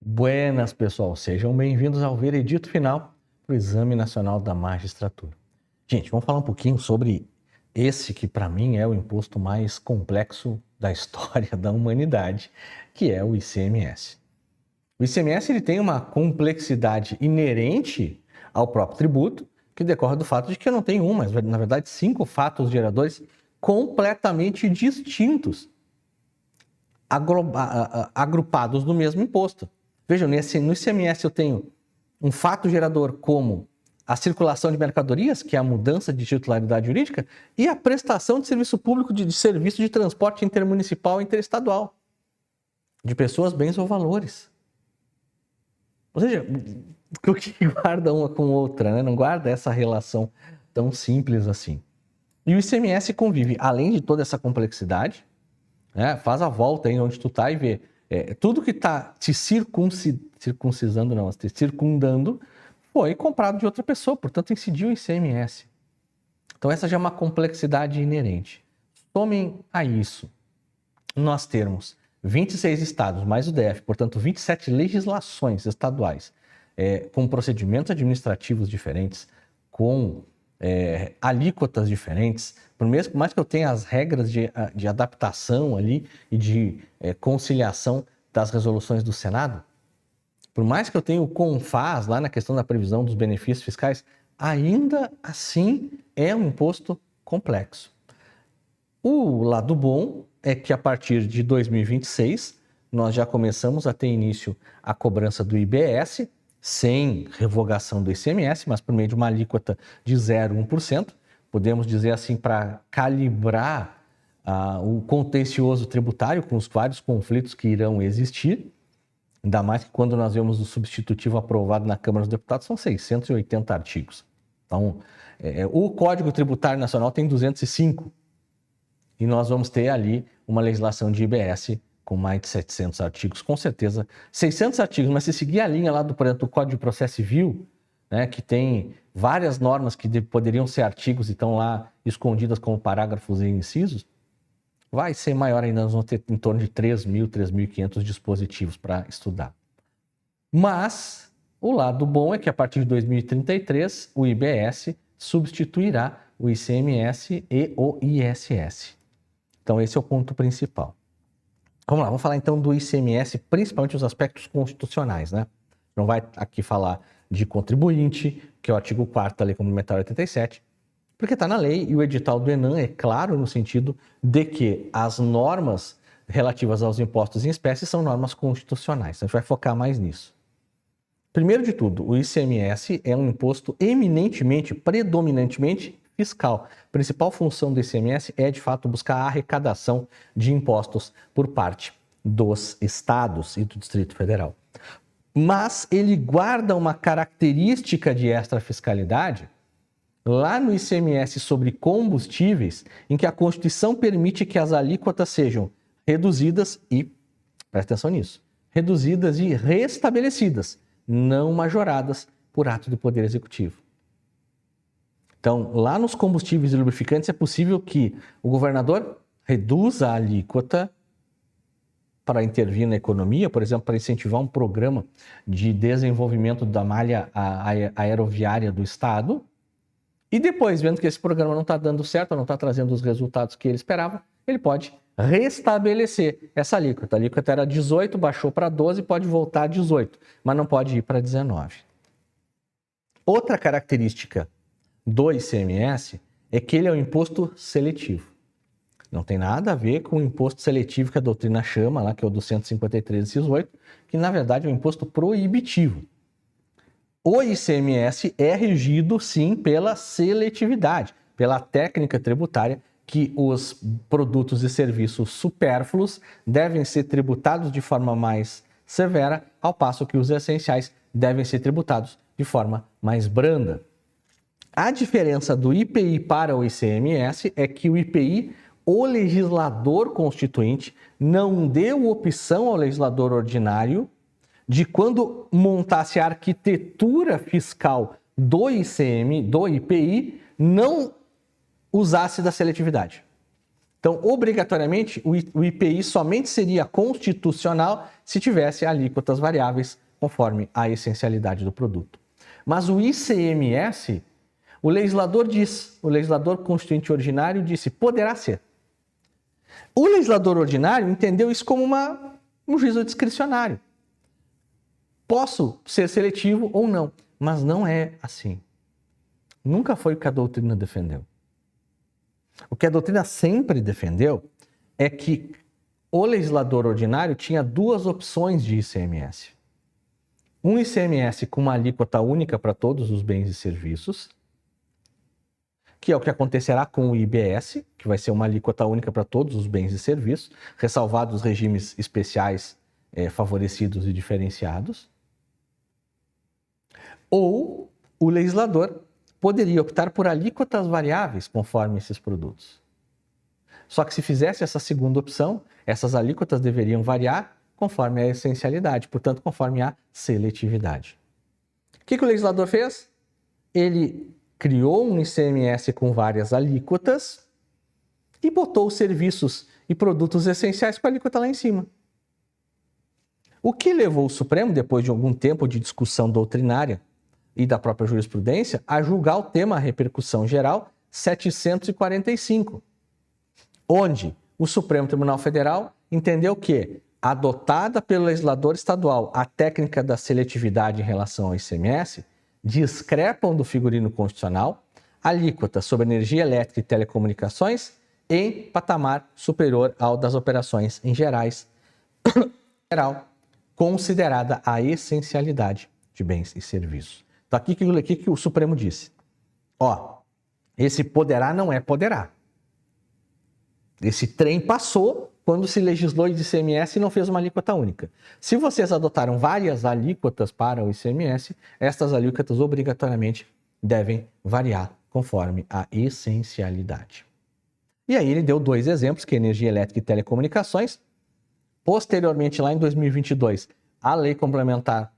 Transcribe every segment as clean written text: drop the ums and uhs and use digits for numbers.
Buenas, pessoal. Sejam bem-vindos ao veredito final para o Exame Nacional da Magistratura. Gente, vamos falar um pouquinho sobre esse que, para mim, é o imposto mais complexo da história da humanidade, que é o ICMS. O ICMS ele tem uma complexidade inerente ao próprio tributo, que decorre do fato de que eu não tenho mas na verdade 5 fatos geradores completamente distintos, agrupados no mesmo imposto. Vejam, no ICMS eu tenho um fato gerador como a circulação de mercadorias, que é a mudança de titularidade jurídica, e a prestação de serviço público de serviço de transporte intermunicipal e interestadual, de pessoas, bens ou valores. Ou seja, o que guarda uma com outra, né? Não guarda essa relação tão simples assim. E o ICMS convive, além de toda essa complexidade, né? Faz a volta aí onde tu tá e vê tudo que está te te circundando foi comprado de outra pessoa, portanto incidiu o ICMS. Então essa já é uma complexidade inerente. Somem a isso nós termos 26 estados mais o DF, portanto 27 legislações estaduais com procedimentos administrativos diferentes, com alíquotas diferentes, por mais que eu tenha as regras de adaptação ali e de conciliação das resoluções do Senado, por mais que eu tenha o CONFAS lá na questão da previsão dos benefícios fiscais, ainda assim é um imposto complexo. O lado bom é que a partir de 2026 nós já começamos a ter início a cobrança do IBS, sem revogação do ICMS, mas por meio de uma alíquota de 0,1%. Podemos dizer assim, para calibrar o contencioso tributário com os vários conflitos que irão existir. Ainda mais que quando nós vemos o substitutivo aprovado na Câmara dos Deputados, são 680 artigos. Então, o Código Tributário Nacional tem 205. E nós vamos ter ali uma legislação de IBS com mais de 700 artigos, com certeza 600 artigos, mas se seguir a linha lá do Código de Processo Civil, né, que tem várias normas que poderiam ser artigos e estão lá escondidas como parágrafos e incisos, vai ser maior ainda, nós vamos ter em torno de 3.000, 3.500 dispositivos para estudar. Mas o lado bom é que a partir de 2033 o IBS substituirá o ICMS e o ISS. Então esse é o ponto principal. Vamos lá, vamos falar então do ICMS, principalmente os aspectos constitucionais, né? Não vai aqui falar de contribuinte, que é o artigo 4º da Lei Complementar 87, porque está na lei e o edital do ENAM é claro no sentido de que as normas relativas aos impostos em espécie são normas constitucionais. Então a gente vai focar mais nisso. Primeiro de tudo, o ICMS é um imposto eminentemente, predominantemente fiscal. A principal função do ICMS é, de fato, buscar a arrecadação de impostos por parte dos estados e do Distrito Federal. Mas ele guarda uma característica de extrafiscalidade lá no ICMS sobre combustíveis, em que a Constituição permite que as alíquotas sejam reduzidas e, presta atenção nisso, reduzidas e restabelecidas, não majoradas por ato do Poder Executivo. Então, lá nos combustíveis e lubrificantes é possível que o governador reduza a alíquota para intervir na economia, por exemplo, para incentivar um programa de desenvolvimento da malha aeroviária do Estado, e depois, vendo que esse programa não está dando certo, não está trazendo os resultados que ele esperava, ele pode restabelecer essa alíquota. A alíquota era 18, baixou para 12, pode voltar a 18, mas não pode ir para 19. Outra característica do ICMS é que ele é um imposto seletivo. Não tem nada a ver com o imposto seletivo que a doutrina chama, lá, que é o do 153, inciso 8, que na verdade é um imposto proibitivo. O ICMS é regido, sim, pela seletividade, pela técnica tributária, que os produtos e serviços supérfluos devem ser tributados de forma mais severa, ao passo que os essenciais devem ser tributados de forma mais branda. A diferença do IPI para o ICMS é que o IPI, o legislador constituinte não deu opção ao legislador ordinário de, quando montasse a arquitetura fiscal do IPI, não usasse da seletividade. Então, obrigatoriamente, o IPI somente seria constitucional se tivesse alíquotas variáveis conforme a essencialidade do produto. Mas o ICMS, o legislador constituinte ordinário disse, poderá ser. O legislador ordinário entendeu isso como um juízo discricionário. Posso ser seletivo ou não, mas não é assim. Nunca foi o que a doutrina defendeu. O que a doutrina sempre defendeu é que o legislador ordinário tinha duas opções de ICMS. Um ICMS com uma alíquota única para todos os bens e serviços, que é o que acontecerá com o IBS, que vai ser uma alíquota única para todos os bens e serviços, ressalvados os regimes especiais favorecidos e diferenciados. Ou o legislador poderia optar por alíquotas variáveis conforme esses produtos. Só que se fizesse essa segunda opção, essas alíquotas deveriam variar conforme a essencialidade, portanto, conforme a seletividade. O que o legislador fez? Ele criou um ICMS com várias alíquotas e botou os serviços e produtos essenciais com a alíquota lá em cima. O que levou o Supremo, depois de algum tempo de discussão doutrinária e da própria jurisprudência, a julgar o tema repercussão geral 745, onde o Supremo Tribunal Federal entendeu que, adotada pelo legislador estadual a técnica da seletividade em relação ao ICMS, discrepam do figurino constitucional alíquotas sobre energia elétrica e telecomunicações em patamar superior ao das operações em geral, considerada a essencialidade de bens e serviços. Então, aqui que o Supremo disse. Esse poderá não é poderá. Esse trem passou quando se legislou de ICMS e não fez uma alíquota única. Se vocês adotaram várias alíquotas para o ICMS, estas alíquotas obrigatoriamente devem variar conforme a essencialidade. E aí ele deu dois exemplos, que é energia elétrica e telecomunicações. Posteriormente, lá em 2022, a Lei Complementar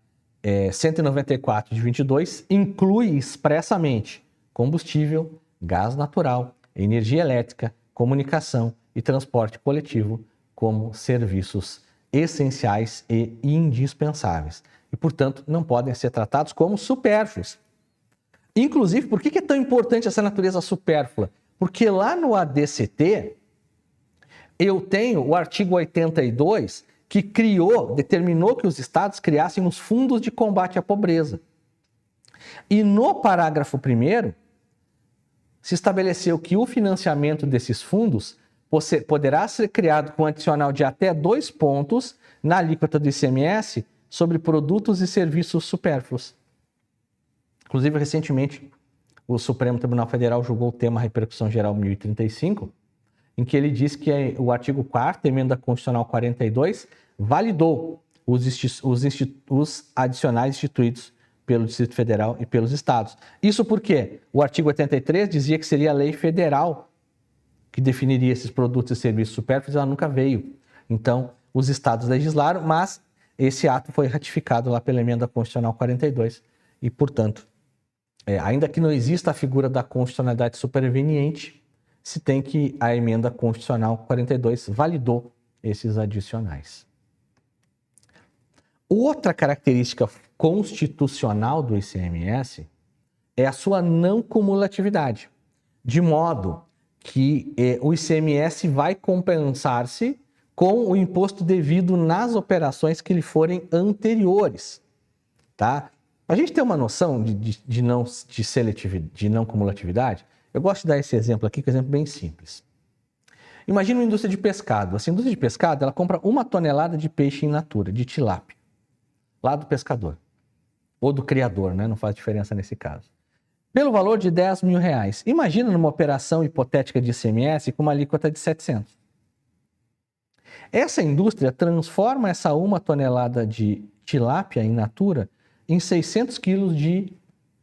194 de 22 inclui expressamente combustível, gás natural, energia elétrica, comunicação e transporte coletivo como serviços essenciais e indispensáveis. E, portanto, não podem ser tratados como supérfluos. Inclusive, por que é tão importante essa natureza supérflua? Porque lá no ADCT, eu tenho o artigo 82, que determinou que os estados criassem os fundos de combate à pobreza. E no parágrafo 1º, se estabeleceu que o financiamento desses fundos poderá ser criado com um adicional de até 2 pontos na alíquota do ICMS sobre produtos e serviços supérfluos. Inclusive, recentemente, o Supremo Tribunal Federal julgou o tema Repercussão Geral 1035, em que ele diz que o artigo 4º, emenda constitucional 42, validou os adicionais instituídos pelo Distrito Federal e pelos estados. Isso porque o artigo 83 dizia que seria a lei federal que definiria esses produtos e serviços supérfluos, ela nunca veio. Então, os estados legislaram, mas esse ato foi ratificado lá pela emenda constitucional 42 e, portanto, ainda que não exista a figura da constitucionalidade superveniente, se tem que a emenda constitucional 42 validou esses adicionais. Outra característica constitucional do ICMS é a sua não cumulatividade, de modo que o ICMS vai compensar-se com o imposto devido nas operações que lhe forem anteriores, tá? A gente tem uma noção de não cumulatividade. Eu gosto de dar esse exemplo aqui, que é um exemplo bem simples. Imagina uma indústria de pescado. Essa indústria de pescado, ela compra 1 tonelada de peixe in natura, de tilápia, lá do pescador. Ou do criador, né? Não faz diferença nesse caso. Pelo valor de R$10 mil. Imagina numa operação hipotética de ICMS com uma alíquota de 700. Essa indústria transforma essa 1 tonelada de tilápia in natura em 600 quilos de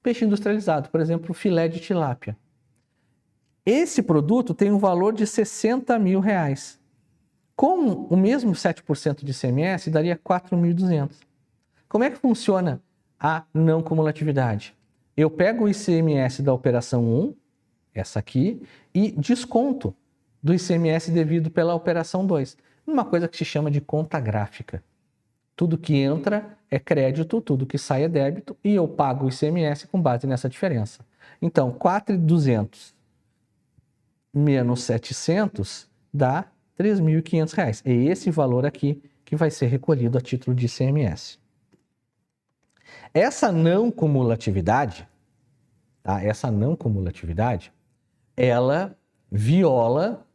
peixe industrializado, por exemplo, filé de tilápia. Esse produto tem um valor de R$60 mil. Com o mesmo 7% de ICMS, daria 4.200. Como é que funciona a não cumulatividade? Eu pego o ICMS da operação 1, essa aqui, e desconto do ICMS devido pela operação 2, numa coisa que se chama de conta gráfica. Tudo que entra é crédito, tudo que sai é débito, e eu pago o ICMS com base nessa diferença. Então, 4.200 menos 700 dá R$ 3.500. É esse valor aqui que vai ser recolhido a título de ICMS. Essa não cumulatividade, tá? Ela viola,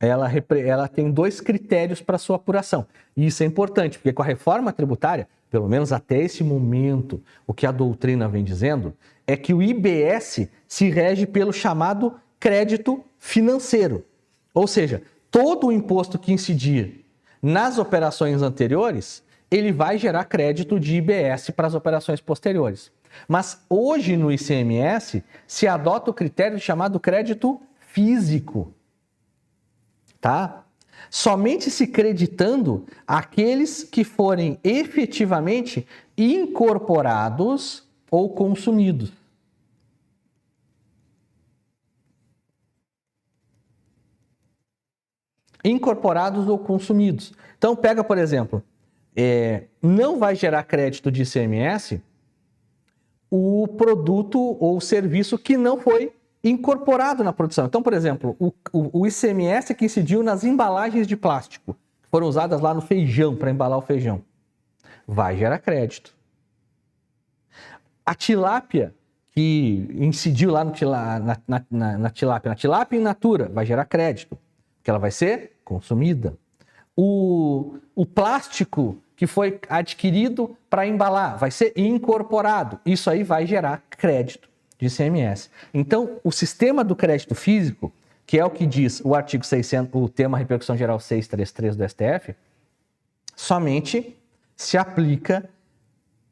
ela tem 2 critérios para sua apuração. E isso é importante, porque com a reforma tributária, pelo menos até esse momento, o que a doutrina vem dizendo é que o IBS se rege pelo chamado crédito financeiro. Ou seja, todo o imposto que incidir nas operações anteriores, ele vai gerar crédito de IBS para as operações posteriores. Mas hoje no ICMS se adota o critério chamado crédito físico, tá? Somente se creditando aqueles que forem efetivamente incorporados ou consumidos. Incorporados ou consumidos. Então pega, por exemplo, não vai gerar crédito de ICMS o produto ou serviço que não foi incorporado na produção. Então, por exemplo, o ICMS que incidiu nas embalagens de plástico, que foram usadas lá no feijão, para embalar o feijão, vai gerar crédito. A tilápia que incidiu lá na tilápia in natura, vai gerar crédito, porque ela vai ser consumida. O plástico que foi adquirido para embalar vai ser incorporado. Isso aí vai gerar crédito de ICMS. Então, o sistema do crédito físico, que é o que diz o artigo 600, o tema repercussão geral 633 do STF, somente se aplica,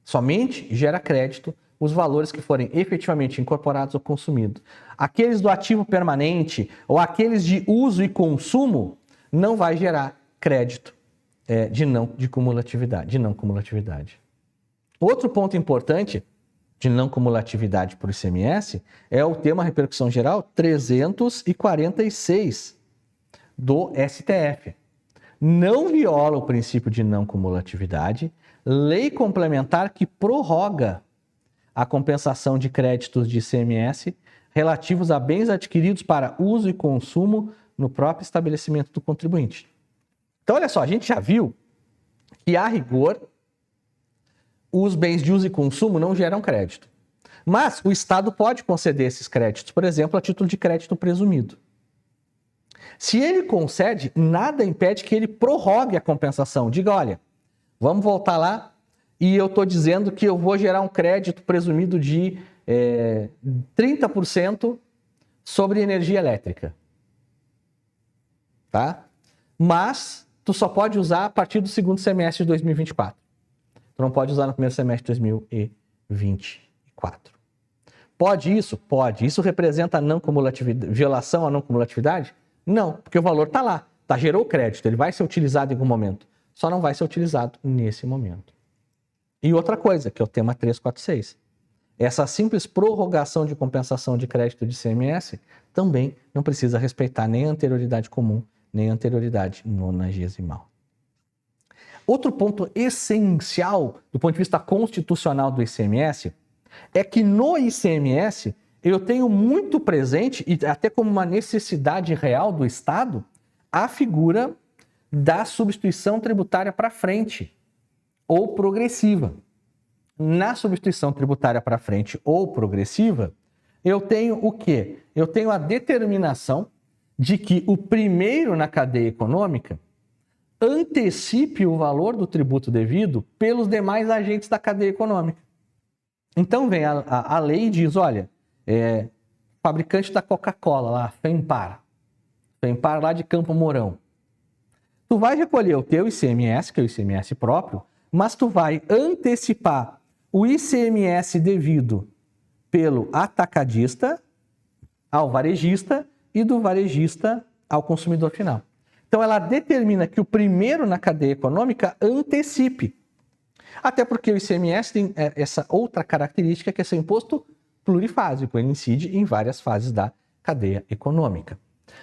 somente gera crédito os valores que forem efetivamente incorporados ou consumidos. Aqueles do ativo permanente ou aqueles de uso e consumo não vai gerar crédito de não cumulatividade. Outro ponto importante de não cumulatividade por ICMS é o tema repercussão geral 346 do STF. Não viola o princípio de não cumulatividade, lei complementar que prorroga a compensação de créditos de ICMS relativos a bens adquiridos para uso e consumo no próprio estabelecimento do contribuinte. Então, olha só, a gente já viu que, a rigor, os bens de uso e consumo não geram crédito. Mas o Estado pode conceder esses créditos, por exemplo, a título de crédito presumido. Se ele concede, nada impede que ele prorrogue a compensação. Diga, olha, vamos voltar lá e eu estou dizendo que eu vou gerar um crédito presumido de 30% sobre energia elétrica. Tá? Mas tu só pode usar a partir do segundo semestre de 2024. Tu não pode usar no primeiro semestre de 2024. Pode isso? Pode. Isso representa violação à não cumulatividade? Não, porque o valor está lá. Gerou crédito, ele vai ser utilizado em algum momento. Só não vai ser utilizado nesse momento. E outra coisa, que é o tema 346. Essa simples prorrogação de compensação de crédito de ICMS também não precisa respeitar nem a anterioridade comum, nem a anterioridade nonagesimal. Outro ponto essencial do ponto de vista constitucional do ICMS é que no ICMS eu tenho muito presente, e até como uma necessidade real do Estado, a figura da substituição tributária para frente ou progressiva. Na substituição tributária para frente ou progressiva, eu tenho o quê? Eu tenho a determinação de que o primeiro na cadeia econômica antecipe o valor do tributo devido pelos demais agentes da cadeia econômica. Então vem a lei e diz, olha, fabricante da Coca-Cola lá, Fempar lá de Campo Mourão, tu vai recolher o teu ICMS, que é o ICMS próprio, mas tu vai antecipar o ICMS devido pelo atacadista ao varejista e do varejista ao consumidor final. Então ela determina que o primeiro na cadeia econômica antecipe. Até porque o ICMS tem essa outra característica, que é seu imposto plurifásico, ele incide em várias fases da cadeia econômica.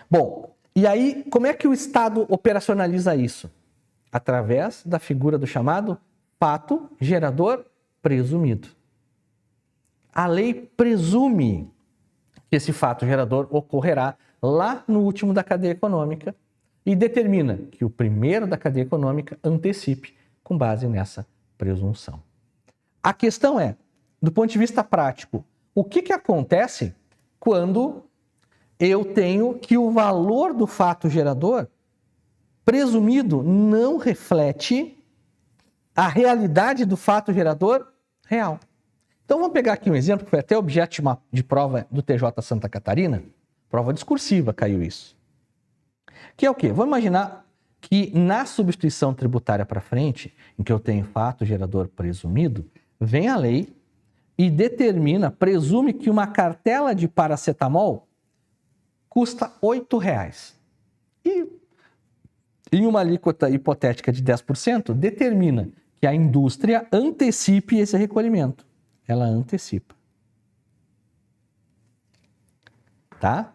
Bom, E aí, como é que o Estado operacionaliza isso? Através da figura do chamado fato gerador presumido. A lei presume que esse fato gerador ocorrerá lá no último da cadeia econômica e determina que o primeiro da cadeia econômica antecipe com base nessa presunção. A questão é, do ponto de vista prático, o que acontece quando eu tenho que o valor do fato gerador presumido não reflete a realidade do fato gerador real? Então vamos pegar aqui um exemplo que foi até objeto de prova do TJ Santa Catarina, prova discursiva caiu isso. Que é o quê? Vamos imaginar que na substituição tributária para frente, em que eu tenho fato gerador presumido, vem a lei e determina, presume que uma cartela de paracetamol custa R$ 8,00. E em uma alíquota hipotética de 10%, determina que a indústria antecipe esse recolhimento. Ela antecipa. Tá?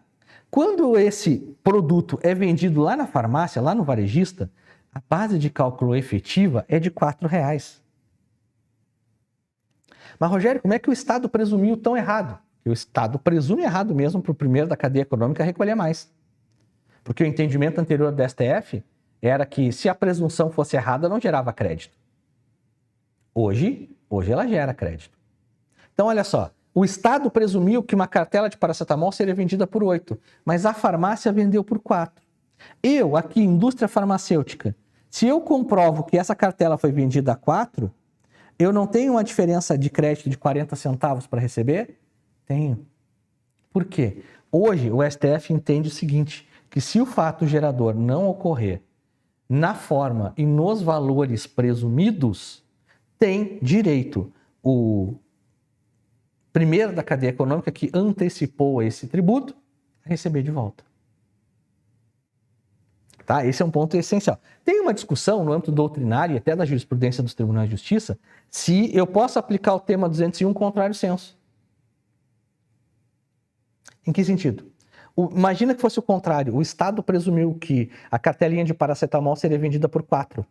Quando esse produto é vendido lá na farmácia, lá no varejista, a base de cálculo efetiva é de R$ 4,00. Mas, Rogério, como é que o Estado presumiu tão errado? O Estado presume errado mesmo para o primeiro da cadeia econômica recolher mais. Porque o entendimento anterior do STF era que se a presunção fosse errada, não gerava crédito. Hoje ela gera crédito. Então, olha só, o Estado presumiu que uma cartela de paracetamol seria vendida por 8, mas a farmácia vendeu por 4. Eu, aqui, indústria farmacêutica, se eu comprovo que essa cartela foi vendida a 4, eu não tenho uma diferença de crédito de 40 centavos para receber? Tenho. Por quê? Hoje, o STF entende o seguinte, que se o fato gerador não ocorrer na forma e nos valores presumidos, tem direito o primeiro da cadeia econômica que antecipou esse tributo a receber de volta. Tá? Esse é um ponto essencial. Tem uma discussão no âmbito doutrinário e até da jurisprudência dos tribunais de justiça se eu posso aplicar o tema 201 contrário senso. Em que sentido? Imagina que fosse o contrário. O Estado presumiu que a cartelinha de paracetamol seria vendida por 4,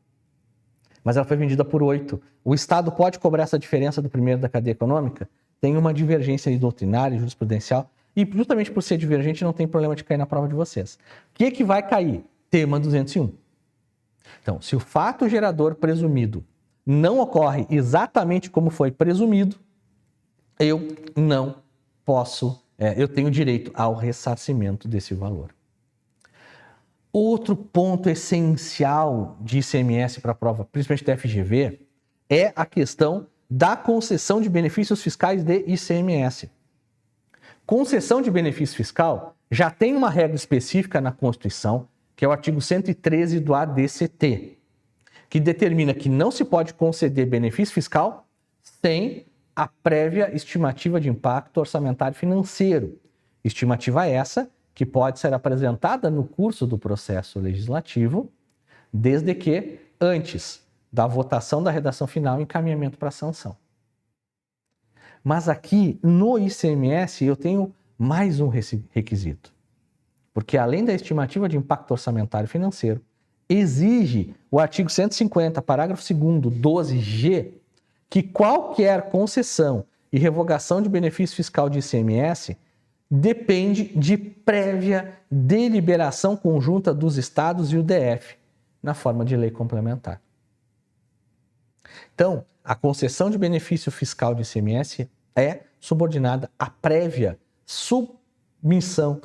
mas ela foi vendida por 8. O Estado pode cobrar essa diferença do primeiro da cadeia econômica? Tem uma divergência aí doutrinária e jurisprudencial, e justamente por ser divergente não tem problema de cair na prova de vocês. O que vai cair? Tema 201. Então, se o fato gerador presumido não ocorre exatamente como foi presumido, eu não posso, eu tenho direito ao ressarcimento desse valor. Outro ponto essencial de ICMS para a prova, principalmente da FGV, é a questão da concessão de benefícios fiscais de ICMS. Concessão de benefício fiscal já tem uma regra específica na Constituição, que é o artigo 113 do ADCT, que determina que não se pode conceder benefício fiscal sem a prévia estimativa de impacto orçamentário financeiro. Estimativa essa que pode ser apresentada no curso do processo legislativo, desde que antes da votação da redação final e encaminhamento para a sanção. Mas aqui no ICMS eu tenho mais um requisito, porque além da estimativa de impacto orçamentário financeiro, exige o artigo 150, parágrafo 2º, 12G, que qualquer concessão e revogação de benefício fiscal de ICMS depende de prévia deliberação conjunta dos estados e o DF, na forma de lei complementar. Então, a concessão de benefício fiscal de ICMS é subordinada à prévia submissão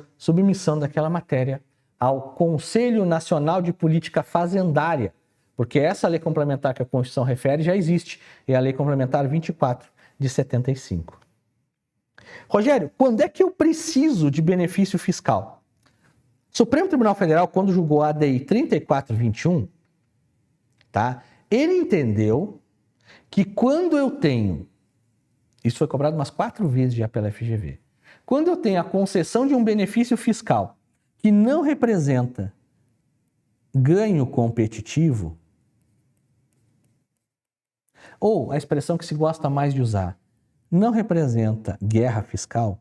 daquela matéria ao Conselho Nacional de Política Fazendária, porque essa lei complementar que a Constituição refere já existe, é a Lei Complementar 24 de 75. Rogério, quando é que eu preciso de benefício fiscal? O Supremo Tribunal Federal, quando julgou a ADI 3421, tá? Ele entendeu que quando eu tenho, isso foi cobrado umas 4 vezes já pela FGV, quando eu tenho a concessão de um benefício fiscal que não representa ganho competitivo, ou a expressão que se gosta mais de usar, não representa guerra fiscal,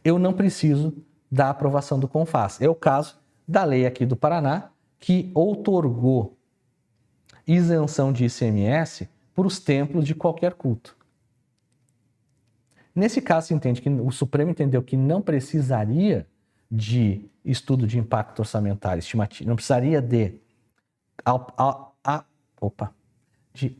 eu não preciso da aprovação do CONFAS. É o caso da lei aqui do Paraná, que outorgou isenção de ICMS para os templos de qualquer culto. Nesse caso, se entende que o Supremo entendeu que não precisaria de estudo de impacto orçamentário estimativo, não precisaria de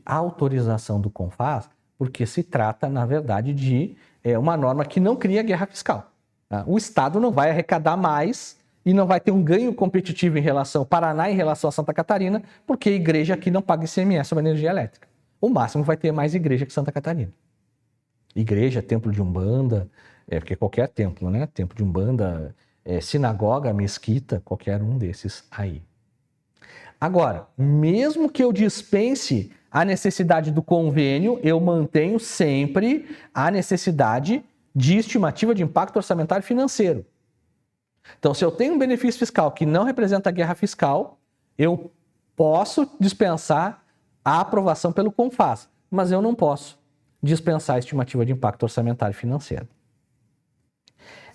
autorização do CONFAS, porque se trata, na verdade, de uma norma que não cria guerra fiscal. Tá? O Estado não vai arrecadar mais e não vai ter um ganho competitivo em relação ao Paraná em relação a Santa Catarina, porque a igreja aqui não paga ICMS sobre energia elétrica. O máximo vai ter mais igreja que Santa Catarina. Igreja, templo de Umbanda, porque qualquer templo, né? Templo de Umbanda, sinagoga, mesquita, qualquer um desses aí. Agora, mesmo que eu dispense a necessidade do convênio, eu mantenho sempre a necessidade de estimativa de impacto orçamentário financeiro. Então, se eu tenho um benefício fiscal que não representa a guerra fiscal, eu posso dispensar a aprovação pelo CONFAS, mas eu não posso dispensar a estimativa de impacto orçamentário financeiro.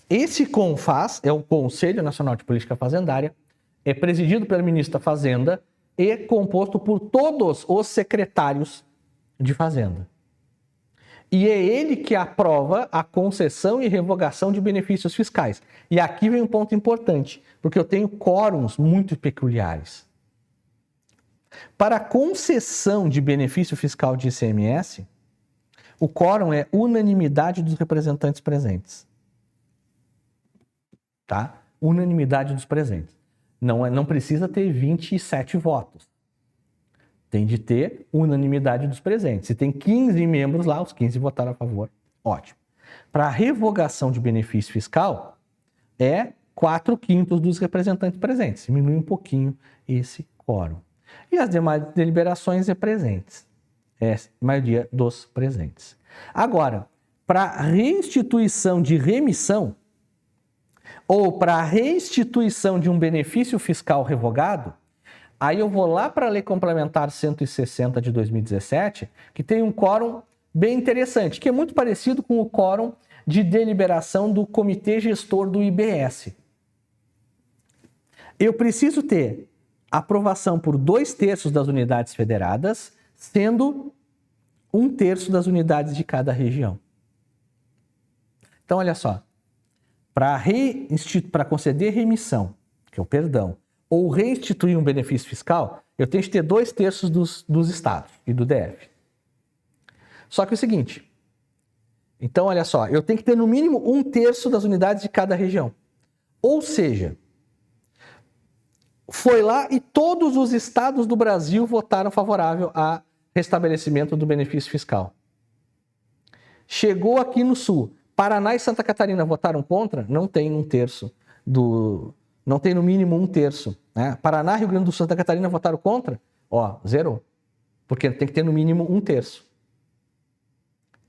Esse CONFAS é o Conselho Nacional de Política Fazendária, é presidido pelo ministro da Fazenda e composto por todos os secretários de Fazenda. E é ele que aprova a concessão e revogação de benefícios fiscais. E aqui vem um ponto importante, porque eu tenho quórums muito peculiares. Para a concessão de benefício fiscal de ICMS, o quórum é unanimidade dos representantes presentes. Tá? Unanimidade dos presentes. Não precisa ter 27 votos. Tem de ter unanimidade dos presentes. Se tem 15 membros lá, os 15 votaram a favor. Ótimo. Para a revogação de benefício fiscal, é 4/5 dos representantes presentes. Diminui um pouquinho esse quórum. E as demais deliberações é presentes. É a maioria dos presentes. Agora, para restituição de remissão, ou para restituição de um benefício fiscal revogado, aí eu vou lá para a Lei Complementar 160 de 2017, que tem um quórum bem interessante, que é muito parecido com o quórum de deliberação do Comitê Gestor do IBS. Eu preciso ter aprovação por 2/3 das unidades federadas, sendo 1/3 das unidades de cada região. Então, olha só. Para conceder remissão, que é o perdão, ou restituir um benefício fiscal, eu tenho que ter 2/3 dos estados e do DF. Só que é o seguinte, então olha só, eu tenho que ter no mínimo 1/3 das unidades de cada região. Ou seja, foi lá e todos os estados do Brasil votaram favorável a restabelecimento do benefício fiscal. Chegou aqui no Sul, Paraná e Santa Catarina votaram contra, não tem 1/3 não tem no mínimo 1/3. Né? Paraná, Rio Grande do Sul e Santa Catarina votaram contra, zerou. Porque tem que ter no mínimo 1/3.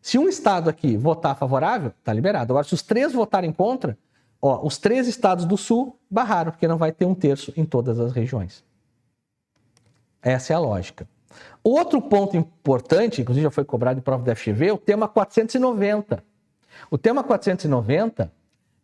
Se um estado aqui votar favorável, tá liberado. Agora, se os 3 votarem contra, os 3 estados do Sul barraram, porque não vai ter 1/3 em todas as regiões. Essa é a lógica. Outro ponto importante, inclusive já foi cobrado em prova da FGV, é o tema 490. O tema 490,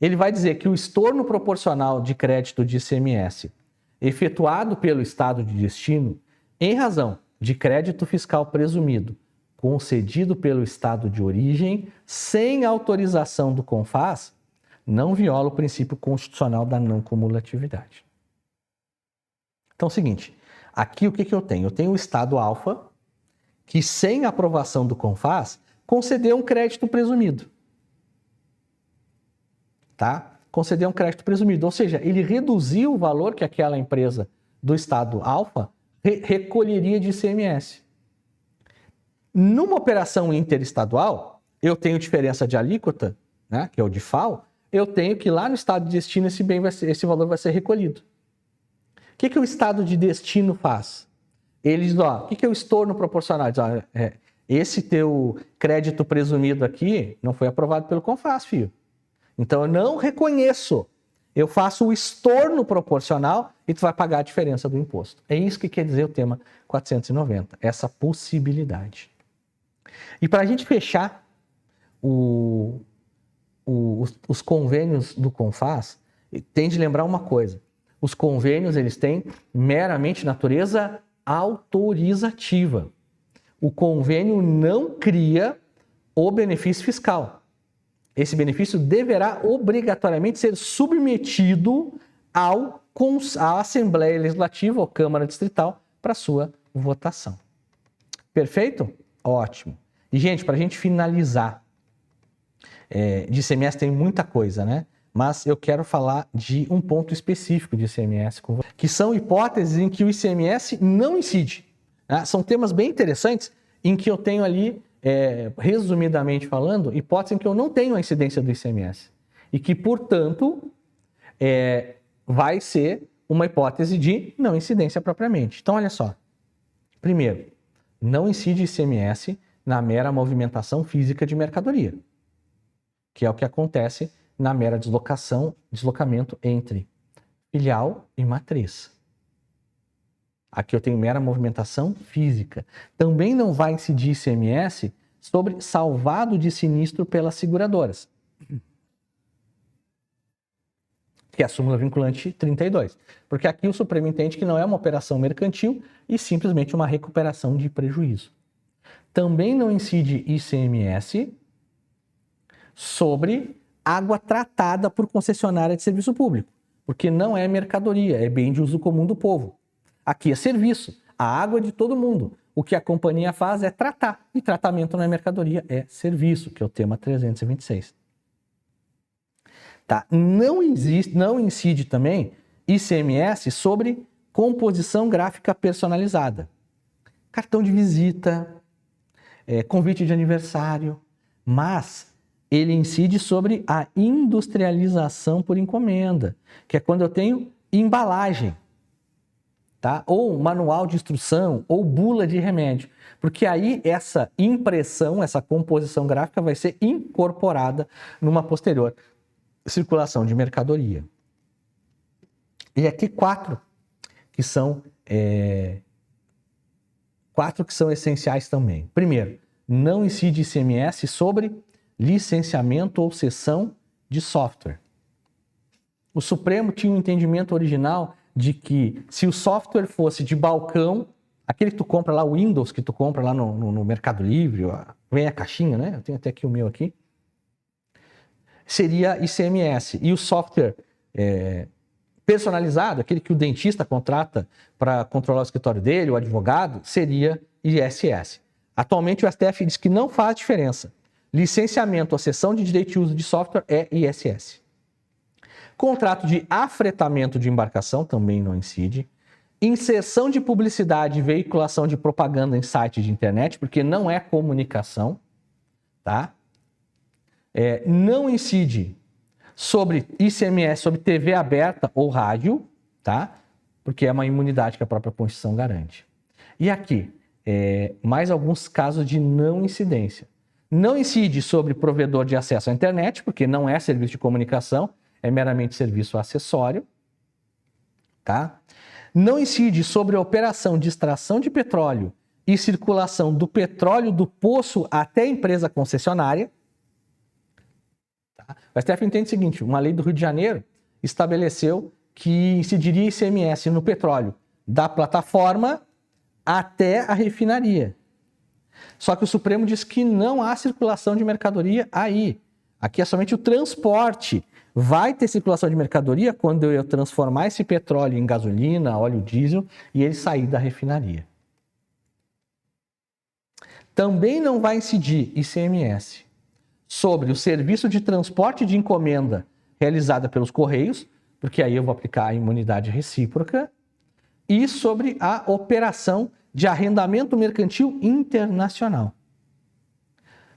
ele vai dizer que o estorno proporcional de crédito de ICMS efetuado pelo estado de destino em razão de crédito fiscal presumido concedido pelo estado de origem sem autorização do CONFAS não viola o princípio constitucional da não cumulatividade. Então é o seguinte, aqui o que eu tenho? Eu tenho o estado alfa que sem aprovação do CONFAS concedeu um crédito presumido. Tá? Conceder um crédito presumido, ou seja, ele reduziu o valor que aquela empresa do estado alfa recolheria de ICMS. Numa operação interestadual, eu tenho diferença de alíquota, né, que é o DIFAL, eu tenho que lá no estado de destino esse valor vai ser recolhido. O que o estado de destino faz? Ele diz, o que é o estorno proporcional? Diz, esse teu crédito presumido aqui não foi aprovado pelo CONFAS, filho. Então, eu não reconheço. Eu faço o estorno proporcional e tu vai pagar a diferença do imposto. É isso que quer dizer o tema 490, essa possibilidade. E para a gente fechar os convênios do CONFAS, tem de lembrar uma coisa. Os convênios, eles têm meramente natureza autorizativa. O convênio não cria o benefício fiscal. Esse benefício deverá obrigatoriamente ser submetido à Assembleia Legislativa ou Câmara Distrital para sua votação. Perfeito? Ótimo. E, gente, para a gente finalizar, de ICMS tem muita coisa, né? Mas eu quero falar de um ponto específico de ICMS, que são hipóteses em que o ICMS não incide. Né? São temas bem interessantes em que eu tenho ali, resumidamente falando, hipóteses em que eu não tenho a incidência do ICMS. E que, portanto, vai ser uma hipótese de não incidência propriamente. Então, olha só. Primeiro, não incide ICMS na mera movimentação física de mercadoria, que é o que acontece na mera deslocamento entre filial e matriz. Aqui eu tenho mera movimentação física. Também não vai incidir ICMS sobre salvado de sinistro pelas seguradoras, que é a súmula vinculante 32. Porque aqui o Supremo entende que não é uma operação mercantil e simplesmente uma recuperação de prejuízo. Também não incide ICMS sobre água tratada por concessionária de serviço público, porque não é mercadoria, é bem de uso comum do povo. Aqui é serviço, a água é de todo mundo. O que a companhia faz é tratar, e tratamento não é mercadoria, é serviço, que é o tema 326. Tá? Não incide também ICMS sobre composição gráfica personalizada. Cartão de visita, convite de aniversário, mas ele incide sobre a industrialização por encomenda, que é quando eu tenho embalagem, tá? Ou manual de instrução, ou bula de remédio, porque aí essa impressão, essa composição gráfica vai ser incorporada numa posterior circulação de mercadoria. E aqui quatro que são essenciais também. Primeiro, não incide ICMS sobre licenciamento ou cessão de software. O Supremo tinha um entendimento original de que se o software fosse de balcão, aquele que tu compra lá, o Windows que tu compra lá no Mercado Livre, vem a caixinha, né? Eu tenho até aqui o meu aqui. Seria ICMS. E o software personalizado, aquele que o dentista contrata para controlar o escritório dele, o advogado, seria ISS. Atualmente o STF diz que não faz diferença. Licenciamento ou cessão de direito de uso de software é ISS. Contrato de afretamento de embarcação também não incide. Inserção de publicidade e veiculação de propaganda em site de internet, porque não é comunicação, tá? Não incide sobre ICMS, sobre TV aberta ou rádio, tá? Porque é uma imunidade que a própria Constituição garante. E aqui, mais alguns casos de não incidência. Não incide sobre provedor de acesso à internet, porque não é serviço de comunicação, é meramente serviço acessório, tá? Não incide sobre a operação de extração de petróleo e circulação do petróleo do poço até a empresa concessionária. Tá? O STF entende o seguinte, uma lei do Rio de Janeiro estabeleceu que incidiria ICMS no petróleo da plataforma até a refinaria. Só que o Supremo diz que não há circulação de mercadoria aí. Aqui é somente o transporte. Vai ter circulação de mercadoria quando eu transformar esse petróleo em gasolina, óleo diesel e ele sair da refinaria. Também não vai incidir ICMS sobre o serviço de transporte de encomenda realizada pelos Correios, porque aí eu vou aplicar a imunidade recíproca, e sobre a operação de arrendamento mercantil internacional.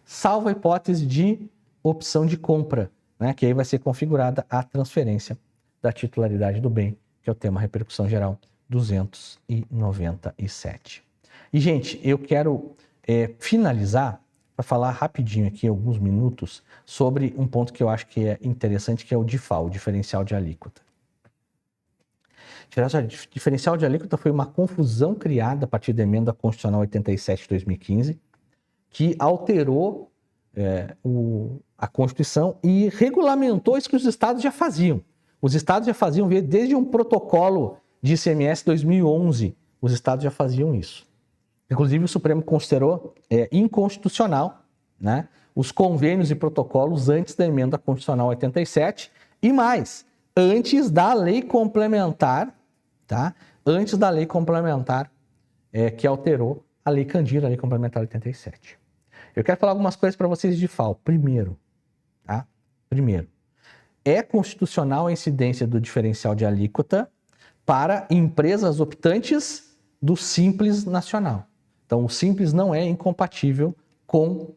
Salvo a hipótese de opção de compra, né, que aí vai ser configurada a transferência da titularidade do bem, que é o tema repercussão geral 297. E, gente, eu quero finalizar para falar rapidinho aqui, alguns minutos, sobre um ponto que eu acho que é interessante, que é o DIFAL, o diferencial de alíquota. Diferencial de alíquota foi uma confusão criada a partir da emenda constitucional 87 de 2015, que alterou a Constituição e regulamentou isso que os estados já faziam. Os estados já faziam desde um protocolo de ICMS 2011, os estados já faziam isso. Inclusive, o Supremo considerou inconstitucional, né, os convênios e protocolos antes da emenda constitucional 87 e mais, antes da lei complementar, tá? Antes da lei complementar que alterou a Lei Candir, a lei complementar 87. Eu quero falar algumas coisas para vocês de FAO. Primeiro, é constitucional a incidência do diferencial de alíquota para empresas optantes do Simples Nacional. Então, o Simples não é incompatível com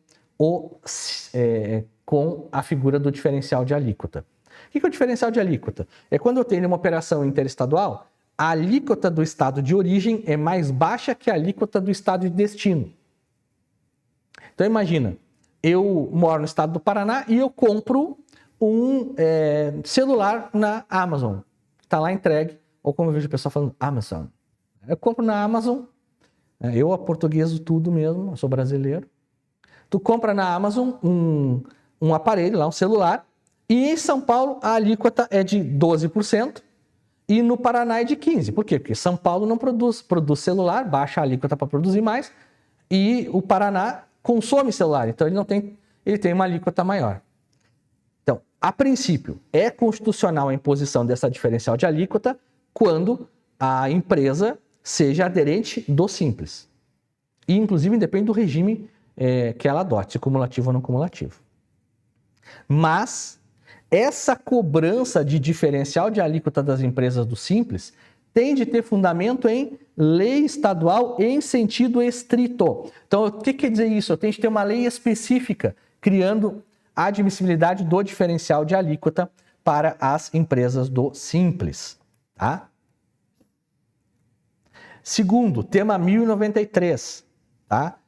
a figura do diferencial de alíquota. O que é o diferencial de alíquota? É quando eu tenho uma operação interestadual, a alíquota do estado de origem é mais baixa que a alíquota do estado de destino. Então, imagina, eu moro no estado do Paraná e eu compro um celular na Amazon. Está lá entregue, ou como eu vejo o pessoal falando, Amazon. Eu compro na Amazon, eu aportugueso tudo mesmo, eu sou brasileiro. Tu compra na Amazon um aparelho lá, um celular, e em São Paulo a alíquota é de 12% e no Paraná é de 15%. Por quê? Porque São Paulo não produz celular, baixa a alíquota para produzir mais, e o Paraná consome celular, então ele tem uma alíquota maior. Então, a princípio, é constitucional a imposição dessa diferencial de alíquota quando a empresa seja aderente do Simples. E, inclusive, independe do regime que ela adote, se cumulativo ou não cumulativo. Mas essa cobrança de diferencial de alíquota das empresas do Simples tem de ter fundamento em lei estadual em sentido estrito. Então, o que quer dizer isso? Eu tenho de ter uma lei específica criando a admissibilidade do diferencial de alíquota para as empresas do Simples. Tá? Segundo, tema 1093. Tá?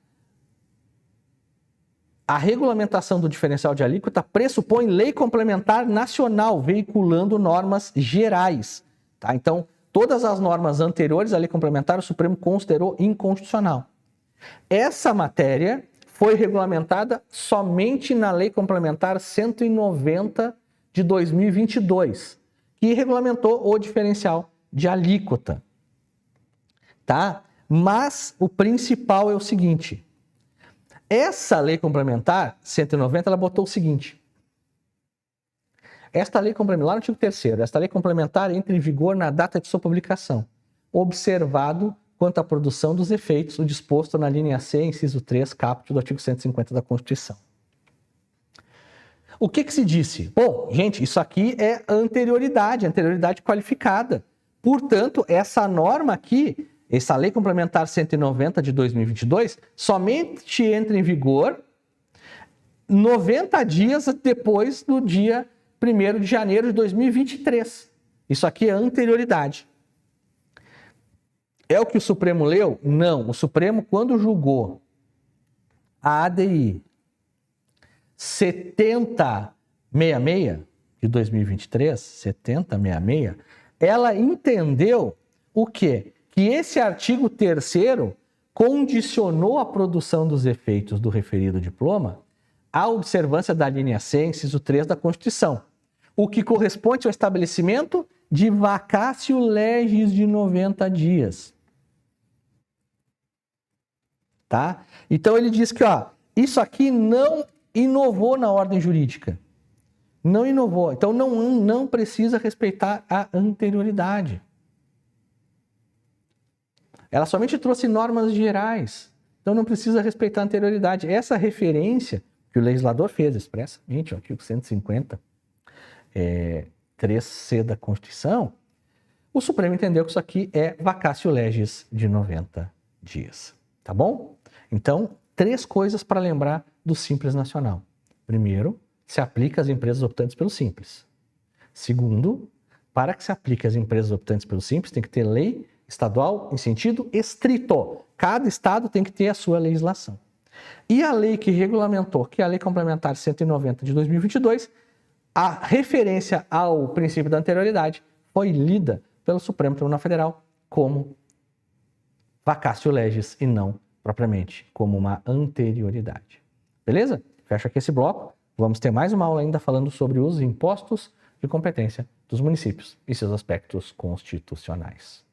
A regulamentação do diferencial de alíquota pressupõe lei complementar nacional, veiculando normas gerais. Tá? Então, todas as normas anteriores à lei complementar, o Supremo considerou inconstitucional. Essa matéria foi regulamentada somente na lei complementar 190 de 2022, que regulamentou o diferencial de alíquota. Tá? Mas o principal é o seguinte: essa lei complementar 190, ela botou o seguinte: esta lei complementar, lá no artigo 3º, esta lei complementar entra em vigor na data de sua publicação, observado quanto à produção dos efeitos o disposto na linha C, inciso 3, caput do artigo 150 da Constituição. O que se disse? Bom, gente, isso aqui é anterioridade qualificada. Portanto, essa norma aqui, essa lei complementar 190 de 2022, somente entra em vigor 90 dias depois do dia 1º de janeiro de 2023. Isso aqui é anterioridade. É o que o Supremo leu? Não. O Supremo, quando julgou a ADI 7066 de 2023, 7066, ela entendeu o quê? Que esse artigo 3º condicionou a produção dos efeitos do referido diploma à observância da linha C, inciso 3 da Constituição, o que corresponde ao estabelecimento de vacatio legis de 90 dias. Tá? Então ele diz que isso aqui não inovou na ordem jurídica. Não inovou. Então não precisa respeitar a anterioridade. Ela somente trouxe normas gerais. Então não precisa respeitar a anterioridade. Essa referência que o legislador fez expressamente, o artigo 150, 3C da Constituição, o Supremo entendeu que isso aqui é vacatio legis de 90 dias. Tá bom? Então, 3 coisas para lembrar do Simples Nacional. Primeiro, se aplica às empresas optantes pelo Simples. Segundo, para que se aplique às empresas optantes pelo Simples, tem que ter lei estadual em sentido estrito. Cada estado tem que ter a sua legislação. E a lei que regulamentou, que é a Lei Complementar 190 de 2022, a referência ao princípio da anterioridade foi lida pelo Supremo Tribunal Federal como vacatio legis e não propriamente como uma anterioridade. Beleza? Fecho aqui esse bloco. Vamos ter mais uma aula ainda falando sobre os impostos de competência dos municípios e seus aspectos constitucionais.